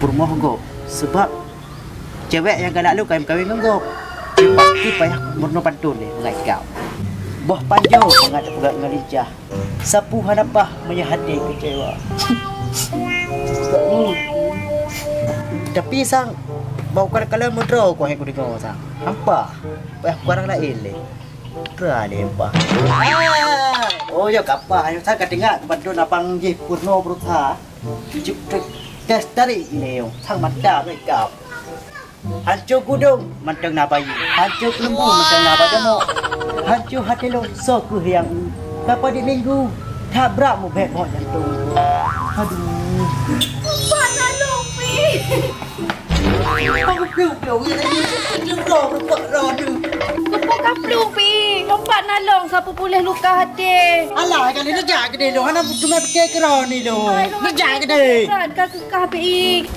rumah gop. Sebab cewek yang galak lu kawin dengan gop. Dia pasti payah murno pantun ni mengai kau. Boh panjau mengadap pegat dengan lijah. Sapu hanapah menyahadi kecewa. Tapi sang bau kalau mudra ko hai ko dengar sang. Hampa. Payah kurang lain le. Tra lempah. Oh ya kapah ayo saya dengar pantun abang je purno berusaha. Juk tes tarik leo sang mata mai kau. Hancur gunung manteng nabai. Hancur lembu manteng nabai demo. Hancur hati lo soku yang kapan di minggu tabrak mu bek mo jantung. Aduh. Mana Lupi? Aku piu-piu ini ro tu. Kepuk kaplu Pi. Lompat nalong siapa boleh luka hati. Alah kali ni jak ke lo. Hana cuma pakai keron ni lo. Ni jak ke deh. Kan kekah Pi.